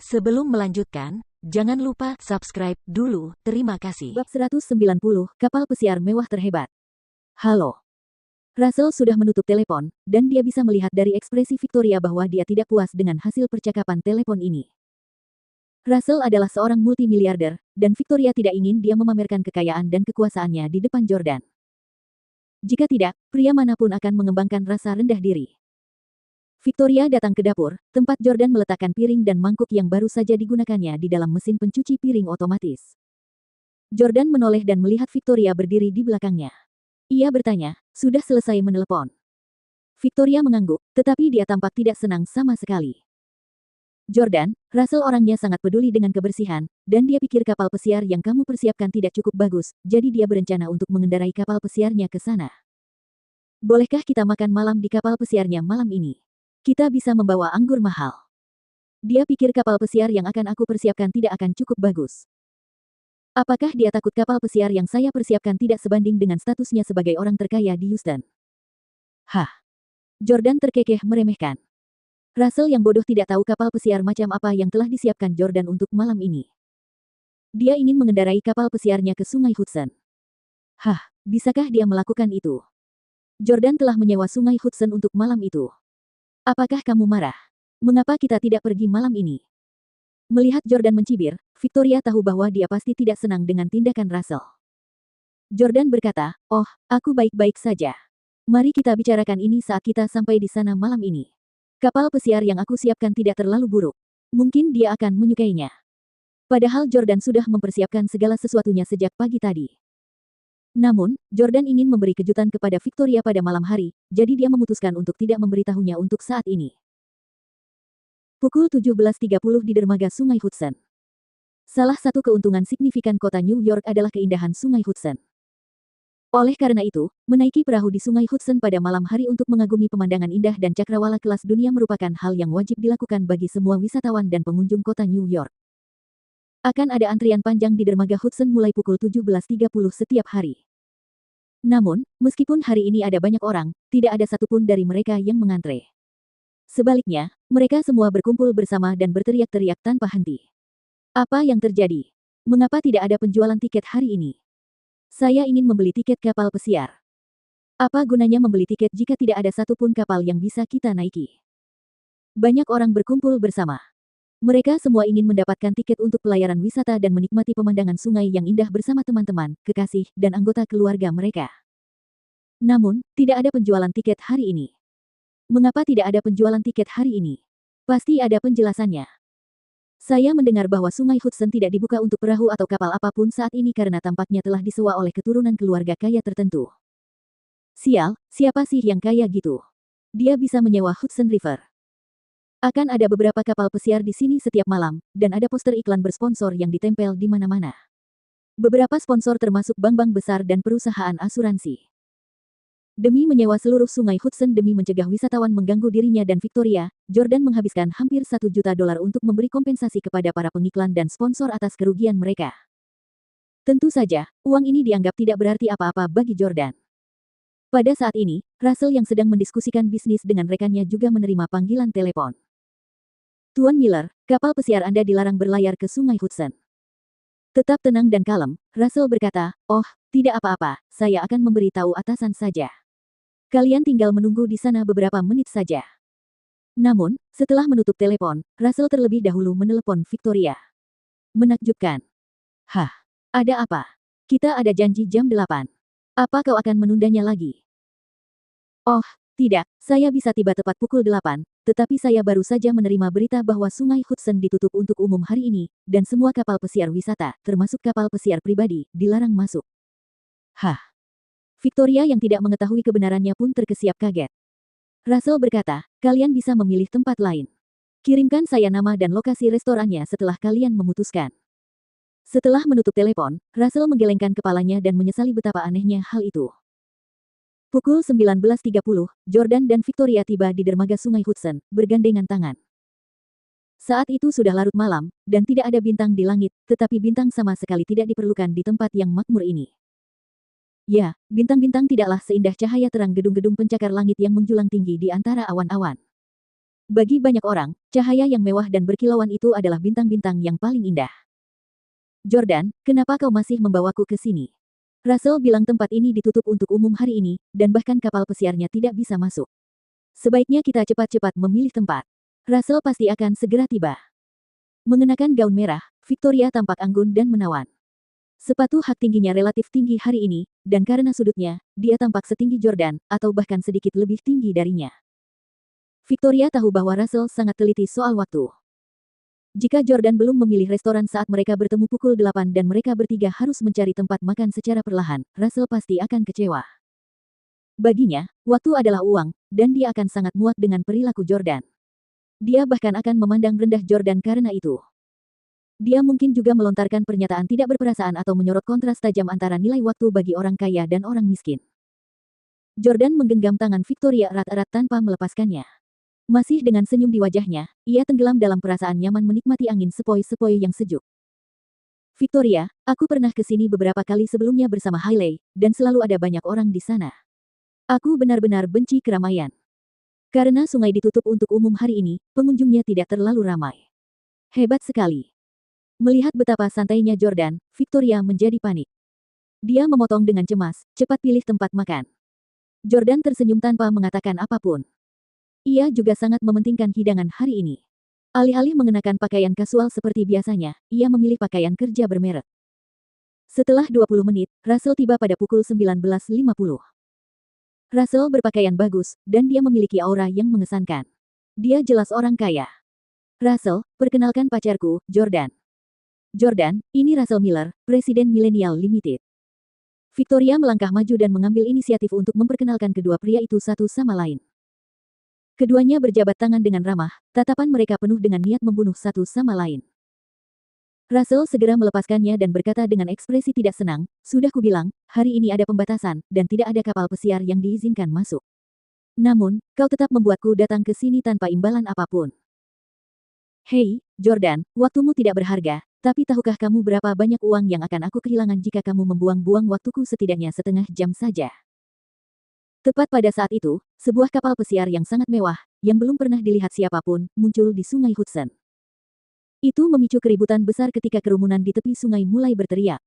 Sebelum melanjutkan, jangan lupa subscribe dulu. Terima kasih. Bab 190, Kapal Pesiar Mewah Terhebat. Halo. Russell sudah menutup telepon, dan dia bisa melihat dari ekspresi Victoria bahwa dia tidak puas dengan hasil percakapan telepon ini. Russell adalah seorang multimiliarder, dan Victoria tidak ingin dia memamerkan kekayaan dan kekuasaannya di depan Jordan. Jika tidak, pria manapun akan mengembangkan rasa rendah diri. Victoria datang ke dapur, tempat Jordan meletakkan piring dan mangkuk yang baru saja digunakannya di dalam mesin pencuci piring otomatis. Jordan menoleh dan melihat Victoria berdiri di belakangnya. Ia bertanya, "Sudah selesai menelepon?" Victoria mengangguk, tetapi dia tampak tidak senang sama sekali. Jordan, Russell orangnya sangat peduli dengan kebersihan, dan dia pikir kapal pesiar yang kamu persiapkan tidak cukup bagus, jadi dia berencana untuk mengendarai kapal pesiarnya ke sana. Bolehkah kita makan malam di kapal pesiarnya malam ini? Kita bisa membawa anggur mahal. Dia pikir kapal pesiar yang akan aku persiapkan tidak akan cukup bagus. Apakah dia takut kapal pesiar yang saya persiapkan tidak sebanding dengan statusnya sebagai orang terkaya di Houston? Hah? Jordan terkekeh meremehkan. Russell yang bodoh tidak tahu kapal pesiar macam apa yang telah disiapkan Jordan untuk malam ini. Dia ingin mengendarai kapal pesiarnya ke Sungai Hudson. Hah, bisakah dia melakukan itu? Jordan telah menyewa Sungai Hudson untuk malam itu. Apakah kamu marah? Mengapa kita tidak pergi malam ini? Melihat Jordan mencibir, Victoria tahu bahwa dia pasti tidak senang dengan tindakan Russell. Jordan berkata, "Oh, aku baik-baik saja. Mari kita bicarakan ini saat kita sampai di sana malam ini. Kapal pesiar yang aku siapkan tidak terlalu buruk. Mungkin dia akan menyukainya." Padahal Jordan sudah mempersiapkan segala sesuatunya sejak pagi tadi. Namun, Jordan ingin memberi kejutan kepada Victoria pada malam hari, jadi dia memutuskan untuk tidak memberitahunya untuk saat ini. Pukul 17.30 di dermaga Sungai Hudson. Salah satu keuntungan signifikan kota New York adalah keindahan Sungai Hudson. Oleh karena itu, menaiki perahu di Sungai Hudson pada malam hari untuk mengagumi pemandangan indah dan cakrawala kelas dunia merupakan hal yang wajib dilakukan bagi semua wisatawan dan pengunjung kota New York. Akan ada antrian panjang di dermaga Hudson mulai pukul 17.30 setiap hari. Namun, meskipun hari ini ada banyak orang, tidak ada satupun dari mereka yang mengantre. Sebaliknya, mereka semua berkumpul bersama dan berteriak-teriak tanpa henti. Apa yang terjadi? Mengapa tidak ada penjualan tiket hari ini? Saya ingin membeli tiket kapal pesiar. Apa gunanya membeli tiket jika tidak ada satupun kapal yang bisa kita naiki? Banyak orang berkumpul bersama. Mereka semua ingin mendapatkan tiket untuk pelayaran wisata dan menikmati pemandangan sungai yang indah bersama teman-teman, kekasih, dan anggota keluarga mereka. Namun, tidak ada penjualan tiket hari ini. Mengapa tidak ada penjualan tiket hari ini? Pasti ada penjelasannya. Saya mendengar bahwa Sungai Hudson tidak dibuka untuk perahu atau kapal apapun saat ini karena tampaknya telah disewa oleh keturunan keluarga kaya tertentu. Sial, siapa sih yang kaya gitu? Dia bisa menyewa Hudson River. Akan ada beberapa kapal pesiar di sini setiap malam, dan ada poster iklan bersponsor yang ditempel di mana-mana. Beberapa sponsor termasuk bank-bank besar dan perusahaan asuransi. Demi menyewa seluruh Sungai Hudson demi mencegah wisatawan mengganggu dirinya dan Victoria, Jordan menghabiskan hampir $1 juta untuk memberi kompensasi kepada para pengiklan dan sponsor atas kerugian mereka. Tentu saja, uang ini dianggap tidak berarti apa-apa bagi Jordan. Pada saat ini, Russell yang sedang mendiskusikan bisnis dengan rekannya juga menerima panggilan telepon. "Tuan Miller, kapal pesiar Anda dilarang berlayar ke Sungai Hudson." Tetap tenang dan kalem, Russell berkata, "Oh, tidak apa-apa, saya akan memberitahu atasan saja. Kalian tinggal menunggu di sana beberapa menit saja." Namun, setelah menutup telepon, Russell terlebih dahulu menelepon Victoria. Menakjubkan. "Hah? Ada apa? Kita ada janji jam 8. Apa kau akan menundanya lagi?" "Oh, tidak, saya bisa tiba tepat pukul 8, tetapi saya baru saja menerima berita bahwa Sungai Hudson ditutup untuk umum hari ini, dan semua kapal pesiar wisata, termasuk kapal pesiar pribadi, dilarang masuk." "Hah?" Victoria yang tidak mengetahui kebenarannya pun terkesiap kaget. Russell berkata, "Kalian bisa memilih tempat lain. Kirimkan saya nama dan lokasi restorannya setelah kalian memutuskan." Setelah menutup telepon, Russell menggelengkan kepalanya dan menyesali betapa anehnya hal itu. Pukul 19.30, Jordan dan Victoria tiba di dermaga Sungai Hudson, bergandengan tangan. Saat itu sudah larut malam, dan tidak ada bintang di langit, tetapi bintang sama sekali tidak diperlukan di tempat yang makmur ini. Ya, bintang-bintang tidaklah seindah cahaya terang gedung-gedung pencakar langit yang menjulang tinggi di antara awan-awan. Bagi banyak orang, cahaya yang mewah dan berkilauan itu adalah bintang-bintang yang paling indah. Jordan, kenapa kau masih membawaku ke sini? Russell bilang tempat ini ditutup untuk umum hari ini, dan bahkan kapal pesiarnya tidak bisa masuk. Sebaiknya kita cepat-cepat memilih tempat. Russell pasti akan segera tiba. Mengenakan gaun merah, Victoria tampak anggun dan menawan. Sepatu hak tingginya relatif tinggi hari ini, dan karena sudutnya, dia tampak setinggi Jordan, atau bahkan sedikit lebih tinggi darinya. Victoria tahu bahwa Russell sangat teliti soal waktu. Jika Jordan belum memilih restoran saat mereka bertemu pukul 8 dan mereka bertiga harus mencari tempat makan secara perlahan, Russell pasti akan kecewa. Baginya, waktu adalah uang, dan dia akan sangat muak dengan perilaku Jordan. Dia bahkan akan memandang rendah Jordan karena itu. Dia mungkin juga melontarkan pernyataan tidak berperasaan atau menyorot kontras tajam antara nilai waktu bagi orang kaya dan orang miskin. Jordan menggenggam tangan Victoria erat-erat tanpa melepaskannya. Masih dengan senyum di wajahnya, ia tenggelam dalam perasaan nyaman menikmati angin sepoi-sepoi yang sejuk. Victoria, aku pernah ke sini beberapa kali sebelumnya bersama Hailey, dan selalu ada banyak orang di sana. Aku benar-benar benci keramaian. Karena sungai ditutup untuk umum hari ini, pengunjungnya tidak terlalu ramai. Hebat sekali. Melihat betapa santainya Jordan, Victoria menjadi panik. Dia memotong dengan cemas, cepat pilih tempat makan. Jordan tersenyum tanpa mengatakan apapun. Ia juga sangat mementingkan hidangan hari ini. Alih-alih mengenakan pakaian kasual seperti biasanya, ia memilih pakaian kerja bermerek. Setelah 20 menit, Russell tiba pada pukul 19.50. Russell berpakaian bagus, dan dia memiliki aura yang mengesankan. Dia jelas orang kaya. Russell, perkenalkan pacarku, Jordan. Jordan, ini Russell Miller, Presiden Millennial Limited. Victoria melangkah maju dan mengambil inisiatif untuk memperkenalkan kedua pria itu satu sama lain. Keduanya berjabat tangan dengan ramah, tatapan mereka penuh dengan niat membunuh satu sama lain. Russell segera melepaskannya dan berkata dengan ekspresi tidak senang, sudah kubilang, hari ini ada pembatasan, dan tidak ada kapal pesiar yang diizinkan masuk. Namun, kau tetap membuatku datang ke sini tanpa imbalan apapun. Hei, Jordan, waktumu tidak berharga, tapi tahukah kamu berapa banyak uang yang akan aku kehilangan jika kamu membuang-buang waktuku setidaknya setengah jam saja? Tepat pada saat itu, sebuah kapal pesiar yang sangat mewah, yang belum pernah dilihat siapapun, muncul di Sungai Hudson. Itu memicu keributan besar ketika kerumunan di tepi sungai mulai berteriak.